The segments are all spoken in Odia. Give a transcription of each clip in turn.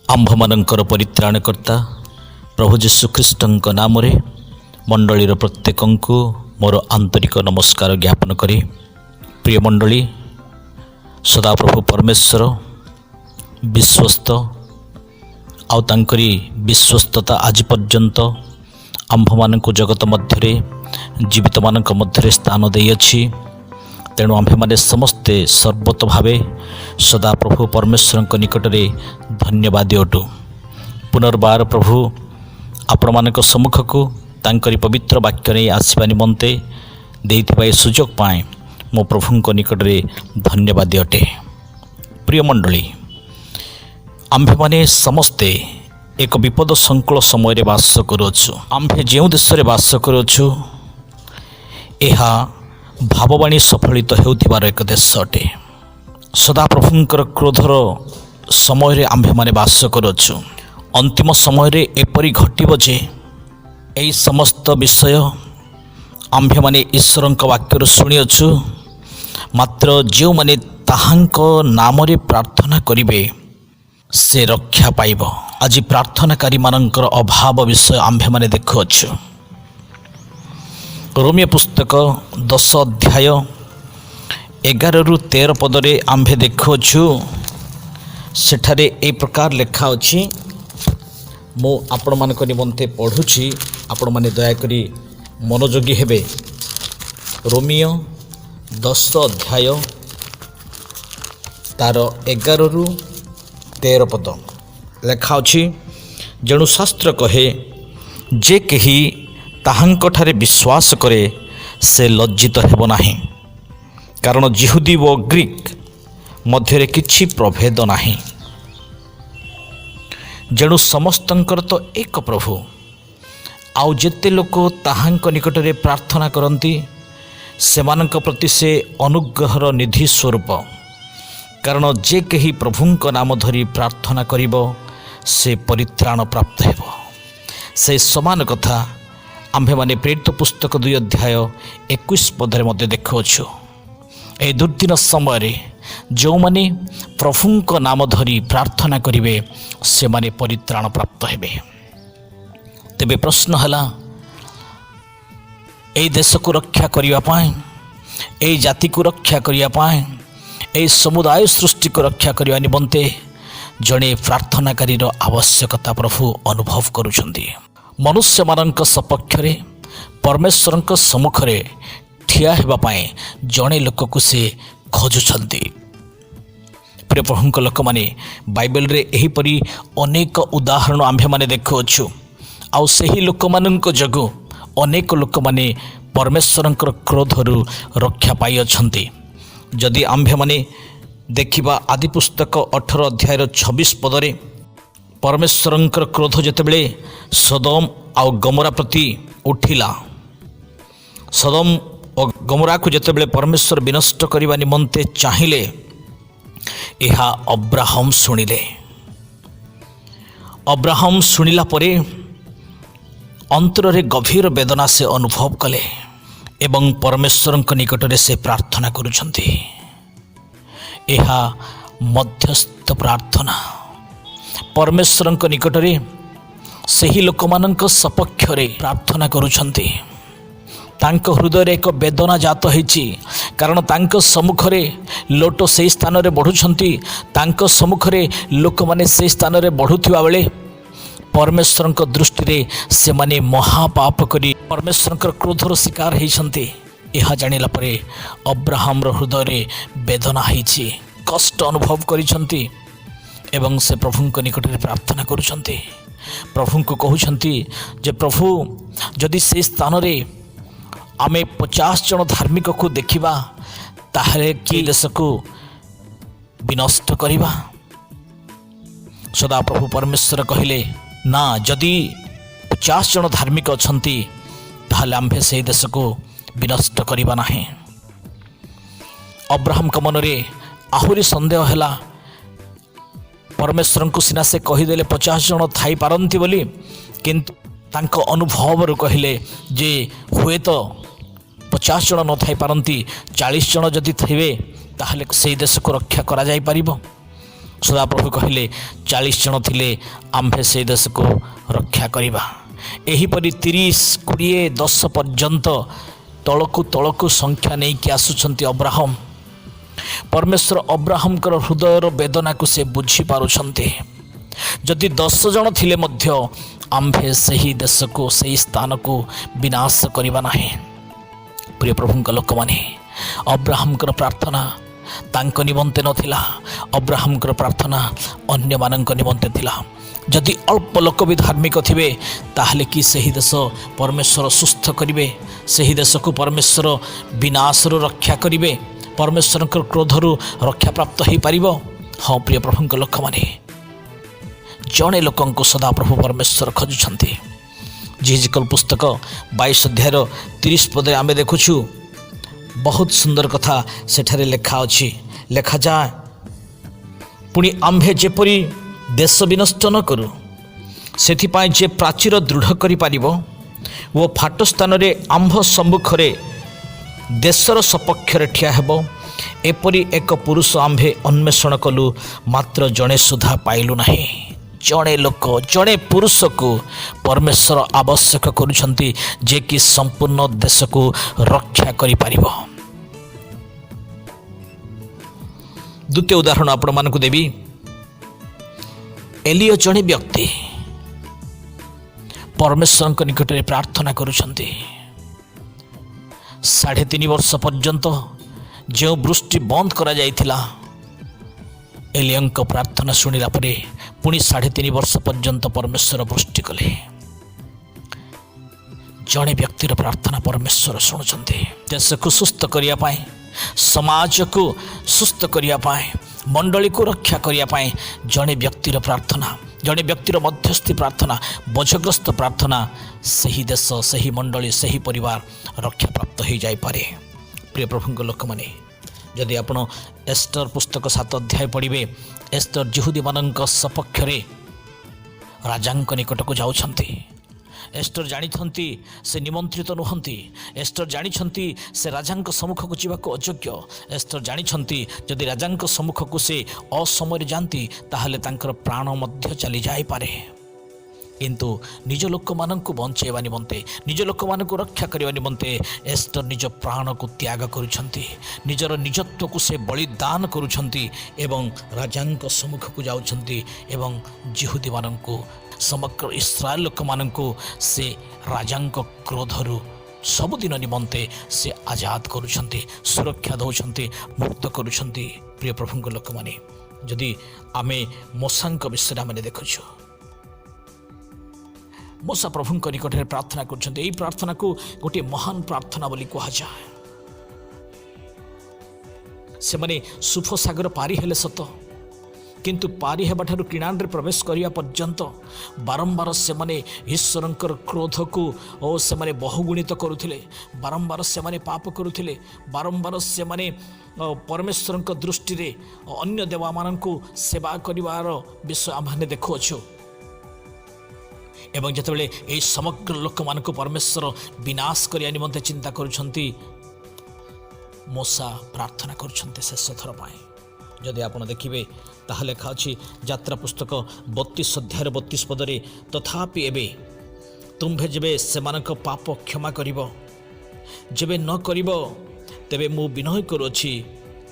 आंभमानंकर परित्राणकर्ता प्रभु जीशुख्रीष्टଙ୍କ नामରେ मंडलीर प्रत्येकଙ୍କୁ मोर आंतरिक नमस्कार ज्ञापन करी। प्रिय मंडली, सदाप्रभु परमेश्वर विश्वस्त आउ तांकरी विश्वस्तता आज पर्यंत आंभमानंकु जगत मध्यरे जीवित मानक मध्यरे स्थान देइअछि। तेणु आम्भे माने समस्ते सर्वत भावे सदाप्रभु परमेश्वर निकटरे धन्यवादी अटु। पुनर्बार प्रभु आपण मानक सम्मुख को तांकरी पवित्र वाक्य नहीं आसवा निमंते देइथिबा सुजोग पाए मो प्रभु निकटरे धन्यवादी अटे। प्रिय मंडली, आम्भे माने समस्ते एक विपद संकुल समय बास करुछु। आम्भे जो देश में बास करुछु यह भाववाणी सफलित होउथिबार एक देश अटे। सदाप्रभुंकर क्रोधर समय आम्भे माने बास करुछु। अंतिम समय एपरी घटिब जे यही समस्त विषय आम्भे माने ईश्वर वाक्य शुणिअछु। मात्र जो माने ताहांक नाम रे प्रार्थना करिवे से रक्षा पाइब। आज प्रार्थनाकारी मानकर अभाव विषय आम्भे माने देखुअछु। रोमियो पुस्तक 10 अध्याय 11-13 पदरे आम्भे देखुअछु। सेठारे ए प्रकार लेखा अछि। मो आपण मानक निमंते पढ़ुछि, आपण माने दया करी मनोयोगी हेबे। रोमियो 10 अध्याय तार 11-13 पद लेखा अछि। जेणु शास्त्र कहे, जे केही ताहांकठारे विश्वास करे से लज्जित हेबो नाही, कारण जिहुदी व ग्रीक मध्यरे किछि प्रभेद नाही। जेणु समस्तंकर तो एक प्रभु, आउ जेते लोक ताहांक निकटरे प्रार्थना करती सेमानंक प्रति से अनुग्रहर निधि स्वरूप। कारण जे केही प्रभुंक नाम धरी प्रार्थना करिबो से परित्राण प्राप्त हेबो। से समान कथा आम्भे माने प्रेरित पुस्तक 2 अध्याय 21 पदरे मध्य देखुअछु। ए दुर्दिन समय जो माने प्रभुंक नाम धरी प्रार्थना करिवे से माने परित्राण प्राप्त हेबे। तेबे प्रश्न हला, ए देश को रक्षा करिवा पाए, ए जाति को रक्षा करिवा पाए, ए समुदाय सृष्टि को रक्षा करिवा निमंते जड़े प्रार्थनाकारी आवश्यकता प्रभु अनुभव करुछंती। मनुष्य मानक सपक्ष रे परमेश्वर सम्मुख रे ठिया हेबा पाए जड़े लोक को से खोजुछंती। प्रिय प्रभुंक लोक माने बाइबल रे एही परी अनेक उदाहरण आम्भे माने देखुअछु। आउ सेही लोक मानक जगु अनेक लोक माने परमेश्वरंकर क्रोधरु रक्षा पाई अछंती। जदि आम्भे माने देखिबा आदि पुस्तक 18 अध्याय 26 पदरे परमेश्वरंकर क्रोध जेतेबेले सदोम आउ गमोरा प्रति उठिला, सदोम और गमोरा को जेतेबेले परमेश्वर विनष्ट करबा निमंते चाहिले, एहा अब्राहम शुणिले। अब्राहम शुणिला परे अंतर रे गभीर वेदना से अनुभव कले एवं परमेश्वर निकटरे से प्रार्थना करुछंती। एहा मध्यस्थ प्रार्थना। परमेश्वर निकटरे सही लोक मानक सपक्ष रे प्रार्थना करुछंती। तांक हृदय एक वेदना जात होईछि, कारण तांक सम्मुख रे लोट से स्थान रे बढ़ुछंती। तांक सम्मुख रे लोक माने से स्थान रे बढ़ुथिबा बेले परमेश्वर दृष्टि रे से माने महापाप करी परमेश्वर क्रोधर शिकार होइछंती। यह जानिला परे अब्राहम हृदय रे वेदना होईछि, कष्ट अनुभव करिछंती एवं से प्रभुंक निकट रे प्रार्थना करुछंती। प्रभुंक कहउछंती जे प्रभु जदि से स्थान रे आमे 50 जन धार्मिक को देखिबा ताहले कि देश को विनष्ट करिबा। सदा प्रभु परमेश्वर कहिले, ना, जदि 50 जन धार्मिक अछंती ताहले आम्भे से देश को विनष्ट करिबा नाही। अब्राहम का मन रे आहुरी संदेह हैला। परमेश्वर को सिना से कहीदेले 50 जन थाई पारंती बोली, किंतु तांको अनुभव रु कहिले जे हुए तो 50 जन न थाई पारंती, 40 जन जदि थिबे ताहले से देश को रक्षा करा जाई परिबो। ସଦାପ୍ରଭୁ କହିଲେ 40 ଜଣ ଥିଲେ ଆମ୍ଭେ ସେହି ଦେଶକୁ ରକ୍ଷା କରିବା। ଏହିପରି 30, 20, 10 ପର୍ଯ୍ୟନ୍ତ ତଳକୁ ତଳକୁ ସଂଖ୍ୟା ନେଇକି ଆସୁଛନ୍ତି ଅବ୍ରାହମ। ପରମେଶ୍ୱର ଅବ୍ରାହମଙ୍କର ହୃଦୟର ବେଦନାକୁ ସେ ବୁଝିପାରୁଛନ୍ତି। ଯଦି 10 ଜଣ ଥିଲେ ମଧ୍ୟ ଆମ୍ଭେ ସେହି ଦେଶକୁ ସେହି ସ୍ଥାନକୁ ବିନାଶ କରିବା ନାହିଁ। ପ୍ରିୟ ପ୍ରଭୁଙ୍କ ଲୋକମାନେ, ଅବ୍ରାହମଙ୍କର ପ୍ରାର୍ଥନା ତାଙ୍କ ନିମନ୍ତେ ନଥିଲା, ଅବ୍ରାହମଙ୍କର ପ୍ରାର୍ଥନା ଅନ୍ୟମାନଙ୍କ ନିମନ୍ତେ ଥିଲା। ଯଦି ଅଳ୍ପ ଲୋକ ବି ଧାର୍ମିକ ଥିବେ ତାହେଲେ କି ସେହି ଦେଶ ପରମେଶ୍ୱର ସୁସ୍ଥ କରିବେ? ସେହି ଦେଶକୁ ପରମେଶ୍ୱର ବିନାଶରୁ ରକ୍ଷା କରିବେ? ପରମେଶ୍ୱରଙ୍କର କ୍ରୋଧରୁ ରକ୍ଷାପ୍ରାପ୍ତ ହୋଇପାରିବ? ହଁ ପ୍ରିୟ ପ୍ରଭୁଙ୍କ ଲୋକମାନେ, ଜଣେ ଲୋକଙ୍କୁ ସଦାପ୍ରଭୁ ପରମେଶ୍ୱର ଖୋଜୁଛନ୍ତି। ଜିହିଜିକେଲ ପୁସ୍ତକ 22 ଅଧ୍ୟାୟର 30 ପଦରେ ଆମେ ଦେଖୁଛୁ ବହୁତ ସୁନ୍ଦର କଥା ସେଠାରେ ଲେଖା ଅଛି। ଲେଖାଯାଏ, ପୁଣି ଆମ୍ଭେ ଯେପରି ଦେଶ ବିନଷ୍ଟ ନ କରୁ ସେଥିପାଇଁ ଯେ ପ୍ରାଚୀର ଦୃଢ଼ କରିପାରିବ ଓ ଫାଟ ସ୍ଥାନରେ ଆମ୍ଭ ସମ୍ମୁଖରେ ଦେଶର ସପକ୍ଷରେ ଠିଆ ହେବ, ଏପରି ଏକ ପୁରୁଷ ଆମ୍ଭେ ଅନ୍ୱେଷଣ କଲୁ, ମାତ୍ର ଜଣେ ସୁଦ୍ଧା ପାଇଲୁ ନାହିଁ। ଜଣେ ଲୋକ, ଜଣେ ପୁରୁଷକୁ ପରମେଶ୍ୱର ଆବଶ୍ୟକ କରୁଛନ୍ତି, ଯେ କି ସମ୍ପୂର୍ଣ୍ଣ ଦେଶକୁ ରକ୍ଷା କରିପାରିବ। ଦ୍ୱିତୀୟ ଉଦାହରଣ ଆପଣମାନଙ୍କୁ ଦେବି। ଏଲିୟ ଜଣେ ବ୍ୟକ୍ତି ପରମେଶ୍ୱରଙ୍କ ନିକଟରେ ପ୍ରାର୍ଥନା କରୁଛନ୍ତି। 3.5 ବର୍ଷ ପର୍ଯ୍ୟନ୍ତ ଯେଉଁ ବୃଷ୍ଟି ବନ୍ଦ କରାଯାଇଥିଲା, ଏଲିୟଙ୍କ ପ୍ରାର୍ଥନା ଶୁଣିଲା ପରେ ପୁଣି 3.5 ବର୍ଷ ପର୍ଯ୍ୟନ୍ତ ପରମେଶ୍ୱର ବୃଷ୍ଟି କଲେ। ଜଣେ ବ୍ୟକ୍ତିର ପ୍ରାର୍ଥନା ପରମେଶ୍ୱର ଶୁଣୁଛନ୍ତି। ଦେଶକୁ ସୁସ୍ଥ କରିବା ପାଇଁ, ସମାଜକୁ ସୁସ୍ଥ କରିବା ପାଇଁ, ମଣ୍ଡଳୀକୁ ରକ୍ଷା କରିବା ପାଇଁ ଜଣେ ବ୍ୟକ୍ତିର ପ୍ରାର୍ଥନା, ଜଣେ ବ୍ୟକ୍ତିର ମଧ୍ୟସ୍ଥି ପ୍ରାର୍ଥନା, ବୋଝଗ୍ରସ୍ତ ପ୍ରାର୍ଥନା, ସେହି ଦେଶ, ସେହି ମଣ୍ଡଳୀ, ସେହି ପରିବାର ରକ୍ଷାପ୍ରାପ୍ତ ହୋଇଯାଇପାରେ। ପ୍ରିୟ ପ୍ରଭୁଙ୍କ ଲୋକମାନେ, ଯଦି ଆପଣ ଏଷ୍ଟର ପୁସ୍ତକ 7 ଅଧ୍ୟାୟ ପଢ଼ିବେ, ଏଷ୍ଟର ଜିହୁଦୀମାନଙ୍କ ସପକ୍ଷରେ ରାଜାଙ୍କ ନିକଟକୁ ଯାଉଛନ୍ତି। ଏଷ୍ଟର ଜାଣିଛନ୍ତି ସେ ନିମନ୍ତ୍ରିତ ନୁହନ୍ତି। ଏଷ୍ଟର ଜାଣିଛନ୍ତି ସେ ରାଜାଙ୍କ ସମ୍ମୁଖକୁ ଯିବାକୁ ଅଯୋଗ୍ୟ। ଏଷ୍ଟର ଜାଣିଛନ୍ତି ଯଦି ରାଜାଙ୍କ ସମ୍ମୁଖକୁ ସେ ଅସମୟରେ ଯାଆନ୍ତି ତାହେଲେ ତାଙ୍କର ପ୍ରାଣ ମଧ୍ୟ ଚାଲିଯାଇପାରେ। କିନ୍ତୁ ନିଜ ଲୋକମାନଙ୍କୁ ବଞ୍ଚାଇବା ନିମନ୍ତେ, ନିଜ ଲୋକମାନଙ୍କୁ ରକ୍ଷା କରିବା ନିମନ୍ତେ ଏଷ୍ଟର ନିଜ ପ୍ରାଣକୁ ତ୍ୟାଗ କରୁଛନ୍ତି, ନିଜର ନିଜତ୍ୱକୁ ସେ ବଳିଦାନ କରୁଛନ୍ତି ଏବଂ ରାଜାଙ୍କ ସମ୍ମୁଖକୁ ଯାଉଛନ୍ତି ଏବଂ ଜିହୁଦୀମାନଙ୍କୁ, ସମଗ୍ର ଇସ୍ରାଏଲ ଲୋକମାନଙ୍କୁ ସେ ରାଜାଙ୍କ କ୍ରୋଧରୁ ସବୁଦିନ ନିମନ୍ତେ ସେ ଆଜାଦ କରୁଛନ୍ତି, ସୁରକ୍ଷା ଦେଉଛନ୍ତି, ମୁକ୍ତ କରୁଛନ୍ତି। ପ୍ରିୟ ପ୍ରଭୁଙ୍କ ଲୋକମାନେ, ଯଦି ଆମେ ମୋସାଙ୍କ ବିଷୟରେ ଆମେ ଦେଖୁଛୁ, ମୋସା ପ୍ରଭୁଙ୍କ ନିକଟରେ ପ୍ରାର୍ଥନା କରୁଛନ୍ତି। ଏହି ପ୍ରାର୍ଥନାକୁ ଗୋଟିଏ ମହାନ ପ୍ରାର୍ଥନା ବୋଲି କୁହାଯାଏ। ସେମାନେ ସୁଫ ସାଗର ପାରି ହେଲେ ସତ, କିନ୍ତୁ ପାରି ହେବାଠାରୁ କିଣାନରେ ପ୍ରବେଶ କରିବା ପର୍ଯ୍ୟନ୍ତ ବାରମ୍ବାର ସେମାନେ ଈଶ୍ୱରଙ୍କର କ୍ରୋଧକୁ ସେମାନେ ବହୁଗୁଣିତ କରୁଥିଲେ। ବାରମ୍ବାର ସେମାନେ ପାପ କରୁଥିଲେ। ବାରମ୍ବାର ସେମାନେ ପରମେଶ୍ୱରଙ୍କ ଦୃଷ୍ଟିରେ ଅନ୍ୟ ଦେବମାନଙ୍କୁ ସେବା କରିବାର ବିଷୟ ଆମେ ଦେଖୁଅଛୁ। ଏବଂ ଯେତେବେଳେ ଏହି ସମଗ୍ର ଲୋକମାନଙ୍କୁ ପରମେଶ୍ୱର ବିନାଶ କରିବା ନିମନ୍ତେ ଚିନ୍ତା କରୁଛନ୍ତି, ମୋସା ପ୍ରାର୍ଥନା କରୁଛନ୍ତି ଶେଷ ଥର ପାଇଁ। ଯଦି ଆପଣ ଦେଖିବେ ତାହେଲେ ଲେଖା ଅଛି ଯାତ୍ରା ପୁସ୍ତକ 32 ଅଧ୍ୟାୟର 32 ପଦରେ, ତଥାପି ଏବେ ତୁମ୍ଭେ ଯେବେ ସେମାନଙ୍କ ପାପ କ୍ଷମା କରିବ, ଯେବେ ନ କରିବ, ତେବେ ମୁଁ ବିନୟ କରୁଅଛି,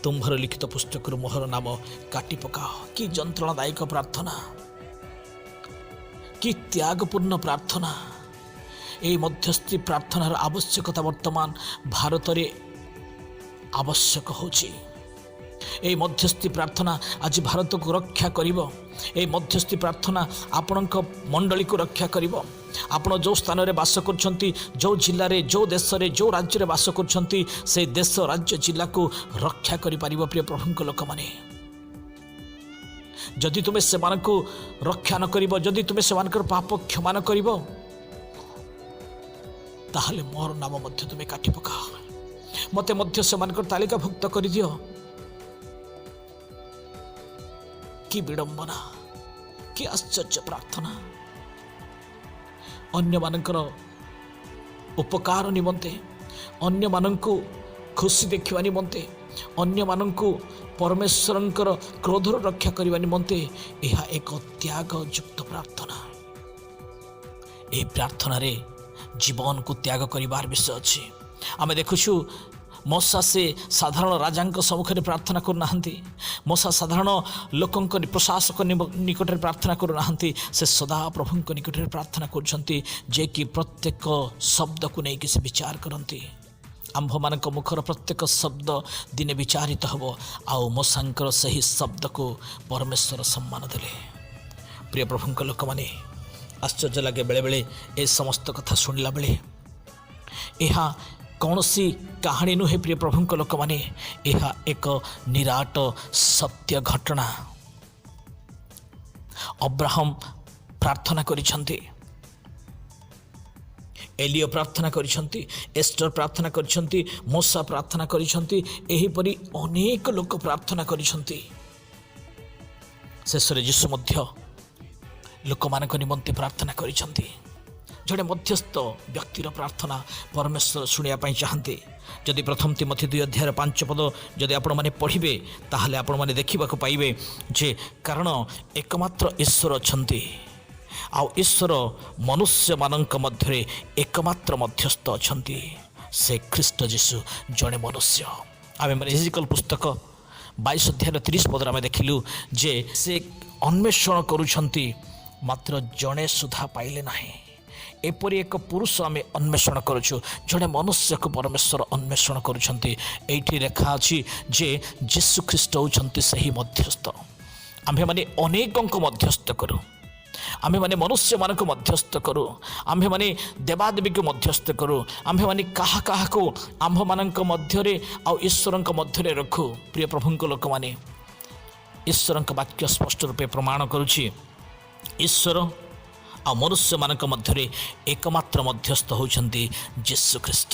ତୁମ୍ଭର ଲିଖିତ ପୁସ୍ତକରୁ ମୋହର ନାମ କାଟି ପକାଅ। କି ଯନ୍ତ୍ରଣାଦାୟକ ପ୍ରାର୍ଥନା, କି ତ୍ୟାଗପୂର୍ଣ୍ଣ ପ୍ରାର୍ଥନା। ଏହି ମଧ୍ୟସ୍ଥି ପ୍ରାର୍ଥନାର ଆବଶ୍ୟକତା ବର୍ତ୍ତମାନ ଭାରତରେ ଆବଶ୍ୟକ ହେଉଛି। ଏହି ମଧ୍ୟସ୍ଥି ପ୍ରାର୍ଥନା ଆଜି ଭାରତକୁ ରକ୍ଷା କରିବ। ଏହି ମଧ୍ୟସ୍ଥି ପ୍ରାର୍ଥନା ଆପଣଙ୍କ ମଣ୍ଡଳୀକୁ ରକ୍ଷା କରିବ। ଆପଣ ଯେଉଁ ସ୍ଥାନରେ ବାସ କରୁଛନ୍ତି, ଯେଉଁ ଜିଲ୍ଲାରେ, ଯେଉଁ ଦେଶରେ, ଯେଉଁ ରାଜ୍ୟରେ ବାସ କରୁଛନ୍ତି, ସେହି ଦେଶ, ରାଜ୍ୟ, ଜିଲ୍ଲାକୁ ରକ୍ଷା କରିପାରିବ। ପ୍ରିୟ ପ୍ରଭୁଙ୍କ ଲୋକମାନେ, ଯଦି ତୁମେ ସେମାନଙ୍କୁ ରକ୍ଷା ନ କରିବ, ଯଦି ତୁମେ ସେମାନଙ୍କର ପାପ କ୍ଷମା ନ କରିବ, ତାହେଲେ ମୋର ନାମ ମଧ୍ୟ ତୁମେ କାଟି ପକାଅ, ମୋତେ ମଧ୍ୟ ସେମାନଙ୍କର ତାଲିକାଭୁକ୍ତ କରିଦିଅ। କି ବିଡ଼ମ୍ବନା, କି ଆଶ୍ଚର୍ଯ୍ୟ ପ୍ରାର୍ଥନା। ଅନ୍ୟମାନଙ୍କର ଉପକାର ନିମନ୍ତେ, ଅନ୍ୟମାନଙ୍କୁ ଖୁସି ଦେଖିବା ନିମନ୍ତେ ଅନ୍ୟମାନଙ୍କୁ ପରମେଶ୍ୱରଙ୍କର କ୍ରୋଧରୁ ରକ୍ଷା କରିବା ନିମନ୍ତେ ଏହା ଏକ ତ୍ୟାଗଯୁକ୍ତ ପ୍ରାର୍ଥନା। ଏହି ପ୍ରାର୍ଥନାରେ ଜୀବନକୁ ତ୍ୟାଗ କରିବାର ବିଷୟ ଅଛି। ଆମେ ଦେଖୁଛୁ ମୋଶା ସେ ସାଧାରଣ ରାଜାଙ୍କ ସମ୍ମୁଖରେ ପ୍ରାର୍ଥନା କରୁନାହାନ୍ତି। ମୋଶା ସାଧାରଣ ଲୋକଙ୍କ ପ୍ରଶାସକ ନିକଟରେ ପ୍ରାର୍ଥନା କରୁନାହାନ୍ତି। ସେ ସଦାପ୍ରଭୁଙ୍କ ନିକଟରେ ପ୍ରାର୍ଥନା କରୁଛନ୍ତି, ଯେ କି ପ୍ରତ୍ୟେକ ଶବ୍ଦକୁ ନେଇକି ସେ ବିଚାର କରନ୍ତି। ଆମ୍ଭମାନଙ୍କ ମୁଖର ପ୍ରତ୍ୟେକ ଶବ୍ଦ ଦିନେ ବିଚାରିତ ହେବ। ଆଉ ମୋଶାଙ୍କର ସେହି ଶବ୍ଦକୁ ପରମେଶ୍ୱର ସମ୍ମାନ ଦେଲେ। ପ୍ରିୟ ପ୍ରଭୁଙ୍କ ଲୋକମାନେ, ଆଶ୍ଚର୍ଯ୍ୟ ଲାଗେ ବେଳେବେଳେ ଏ ସମସ୍ତ କଥା ଶୁଣିଲା ବେଳେ। ଏହା କୌଣସି କାହାଣୀ ନୁହେଁ ପ୍ରିୟ ପ୍ରଭୁଙ୍କ ଲୋକମାନେ, ଏହା ଏକ ନିରାଟ ସତ୍ୟ ଘଟଣା। ଅବ୍ରାହମ ପ୍ରାର୍ଥନା କରିଛନ୍ତି, ଏଲିଓ ପ୍ରାର୍ଥନା କରିଛନ୍ତି, ଏଷ୍ଟର ପ୍ରାର୍ଥନା କରିଛନ୍ତି, ମୋଶା ପ୍ରାର୍ଥନା କରିଛନ୍ତି, ଏହିପରି ଅନେକ ଲୋକ ପ୍ରାର୍ଥନା କରିଛନ୍ତି। ଶେଷରେ ଯୀଶୁ ମଧ୍ୟ ଲୋକମାନଙ୍କ ନିମନ୍ତେ ପ୍ରାର୍ଥନା କରିଛନ୍ତି। ଜଣେ ମଧ୍ୟସ୍ଥ ବ୍ୟକ୍ତିର ପ୍ରାର୍ଥନା ପରମେଶ୍ୱର ଶୁଣିବା ପାଇଁ ଚାହାନ୍ତି। ଯଦି ପ୍ରଥମ ତିମୋଥୀ 2:5 ଯଦି ଆପଣମାନେ ପଢ଼ିବେ, ତାହେଲେ ଆପଣମାନେ ଦେଖିବାକୁ ପାଇବେ ଯେ କାରଣ ଏକମାତ୍ର ଈଶ୍ୱର ଅଛନ୍ତି, ଆଉ ଈଶ୍ୱର ମନୁଷ୍ୟମାନଙ୍କ ମଧ୍ୟରେ ଏକମାତ୍ର ମଧ୍ୟସ୍ଥ ଅଛନ୍ତି, ସେ ଖ୍ରୀଷ୍ଟ ଯୀଶୁ ଜଣେ ମନୁଷ୍ୟ। ଆମେ ହେଜିକେଲ ପୁସ୍ତକ 22:30 ଆମେ ଦେଖିଲୁ ଯେ ସେ ଅନ୍ୱେଷଣ କରୁଛନ୍ତି, ମାତ୍ର ଜଣେ ସୁଦ୍ଧା ପାଇଲେ ନାହିଁ। ଏପରି ଏକ ପୁରୁଷ ଆମେ ଅନ୍ୱେଷଣ କରୁଛୁ, ଜଣେ ମନୁଷ୍ୟକୁ ପରମେଶ୍ୱର ଅନ୍ୱେଷଣ କରୁଛନ୍ତି। ଏଇଠି ଲେଖା ଅଛି ଯେ ଯୀଶୁ ଖ୍ରୀଷ୍ଟ ହେଉଛନ୍ତି ସେହି ମଧ୍ୟସ୍ଥ। ଆମ୍ଭେମାନେ ଅନେକଙ୍କ ମଧ୍ୟସ୍ଥ କରୁ, ଆମ୍ଭେମାନେ ମନୁଷ୍ୟମାନଙ୍କୁ ମଧ୍ୟସ୍ଥ କରୁ, ଆମ୍ଭେମାନେ ଦେବାଦେବୀକୁ ମଧ୍ୟସ୍ଥ କରୁ, ଆମ୍ଭେମାନେ କାହାକୁ ଆମ୍ଭମାନଙ୍କ ମଧ୍ୟରେ ଆଉ ଈଶ୍ୱରଙ୍କ ମଧ୍ୟରେ ରଖୁ। ପ୍ରିୟ ପ୍ରଭୁଙ୍କ ଲୋକମାନେ, ଈଶ୍ୱରଙ୍କ ବାକ୍ୟ ସ୍ପଷ୍ଟ ରୂପେ ପ୍ରମାଣ କରୁଛି, ଈଶ୍ୱର ଆଉ ମନୁଷ୍ୟମାନଙ୍କ ମଧ୍ୟରେ ଏକମାତ୍ର ମଧ୍ୟସ୍ଥ ହେଉଛନ୍ତି ଯୀଶୁ ଖ୍ରୀଷ୍ଟ।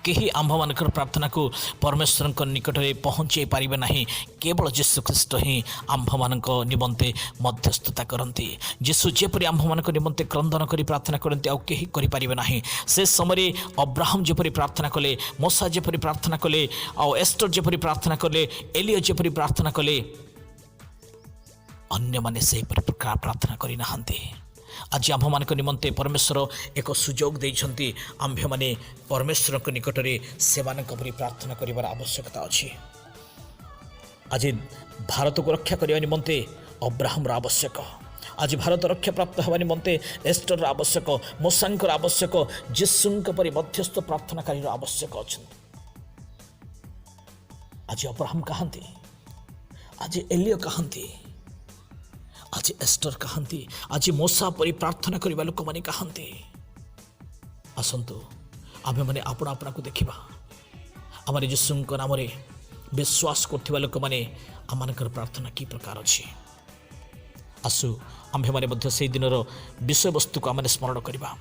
କେହି ଆମ୍ଭମାନଙ୍କର ପ୍ରାର୍ଥନାକୁ ପରମେଶ୍ୱରଙ୍କ ନିକଟରେ ପହଞ୍ଚାଇ ପାରିବେ ନାହିଁ। କେବଳ ଯୀଶୁ ଖ୍ରୀଷ୍ଟ ହିଁ ଆମ୍ଭମାନଙ୍କ ନିମନ୍ତେ ମଧ୍ୟସ୍ଥତା କରନ୍ତି। ଯୀଶୁ ଯେପରି ଆମ୍ଭମାନଙ୍କ ନିମନ୍ତେ କ୍ରନ୍ଦନ କରି ପ୍ରାର୍ଥନା କରନ୍ତି, ଆଉ କେହି କରିପାରିବେ ନାହିଁ। ସେ ସମୟରେ ଅବ୍ରାହମ ଯେପରି ପ୍ରାର୍ଥନା କଲେ, ମୋଶା ଯେପରି ପ୍ରାର୍ଥନା କଲେ, ଆଉ ଏଷ୍ଟର ଯେପରି ପ୍ରାର୍ଥନା କଲେ, ଏଲିଓ ଯେପରି ପ୍ରାର୍ଥନା କଲେ, ଅନ୍ୟମାନେ ସେହିପରି ପ୍ରାର୍ଥନା କରିନାହାନ୍ତି। ଆଜି ଆମ୍ଭମାନଙ୍କ ନିମନ୍ତେ ପରମେଶ୍ୱର ଏକ ସୁଯୋଗ ଦେଇଛନ୍ତି। ଆମ୍ଭେମାନେ ପରମେଶ୍ୱରଙ୍କ ନିକଟରେ ସେମାନଙ୍କ ପରି ପ୍ରାର୍ଥନା କରିବାର ଆବଶ୍ୟକତା ଅଛି। ଆଜି ଭାରତକୁ ରକ୍ଷା କରିବା ନିମନ୍ତେ ଅବ୍ରାହମର ଆବଶ୍ୟକ। ଆଜି ଭାରତ ରକ୍ଷା ପ୍ରାପ୍ତ ହେବା ନିମନ୍ତେ ଏଷ୍ଟରର ଆବଶ୍ୟକ, ମୋଶାଙ୍କର ଆବଶ୍ୟକ, ଯୀଶୁଙ୍କ ପରି ମଧ୍ୟସ୍ଥ ପ୍ରାର୍ଥନାକାରୀର ଆବଶ୍ୟକ ଅଛନ୍ତି। ଆଜି ଅବ୍ରାହମ କାହାନ୍ତି? ଆଜି ଏଲିଓ କାହାନ୍ତି? ଆଜି ଏଷ୍ଟର କାହାନ୍ତି? ଆଜି ମୋଶା ପରି ପ୍ରାର୍ଥନା କରିବା ଲୋକମାନେ କାହାନ୍ତି? ଆସନ୍ତୁ ଆମ୍ଭେମାନେ ଆପଣାକୁ ଦେଖିବା। ଆମର ଯୀଶୁଙ୍କ ନାମରେ ବିଶ୍ୱାସ କରୁଥିବା ଲୋକମାନେ ଆମମାନଙ୍କର ପ୍ରାର୍ଥନା କି ପ୍ରକାର ଅଛି। ଆସୁ ଆମ୍ଭେମାନେ ମଧ୍ୟ ସେହି ଦିନର ବିଷୟବସ୍ତୁକୁ ଆମେ ସ୍ମରଣ କରିବା।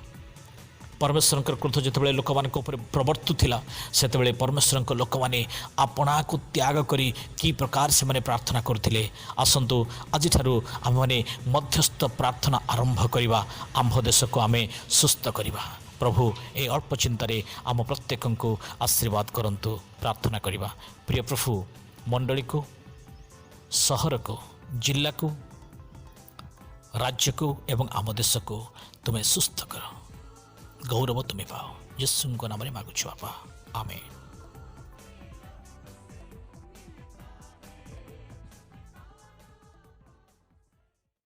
ପରମେଶ୍ୱରଙ୍କର କ୍ରୋଧ ଯେତେବେଳେ ଲୋକମାନଙ୍କ ଉପରେ ପ୍ରବର୍ତ୍ତୁଥିଲା, ସେତେବେଳେ ପରମେଶ୍ୱରଙ୍କ ଲୋକମାନେ ଆପଣାକୁ ତ୍ୟାଗ କରି କି ପ୍ରକାର ସେମାନେ ପ୍ରାର୍ଥନା କରୁଥିଲେ। ଆସନ୍ତୁ ଆଜିଠାରୁ ଆମେମାନେ ମଧ୍ୟସ୍ଥ ପ୍ରାର୍ଥନା ଆରମ୍ଭ କରିବା। ଆମ୍ଭ ଦେଶକୁ ଆମେ ସୁସ୍ଥ କରିବା। ପ୍ରଭୁ ଏହି ଅଳ୍ପ ଚିନ୍ତାରେ ଆମ ପ୍ରତ୍ୟେକଙ୍କୁ ଆଶୀର୍ବାଦ କରନ୍ତୁ। ପ୍ରାର୍ଥନା କରିବା। ପ୍ରିୟ ପ୍ରଭୁ, ମଣ୍ଡଳୀକୁ, ସହରକୁ, ଜିଲ୍ଲାକୁ, ରାଜ୍ୟକୁ ଏବଂ ଆମ ଦେଶକୁ ତୁମେ ସୁସ୍ଥ କର। ଗୌରବ ତୁମେ ପାଅ। ଯୀଶୁଙ୍କ ନାମରେ ମାଗୁଛୁ ବାପା, ଆମେନ୍।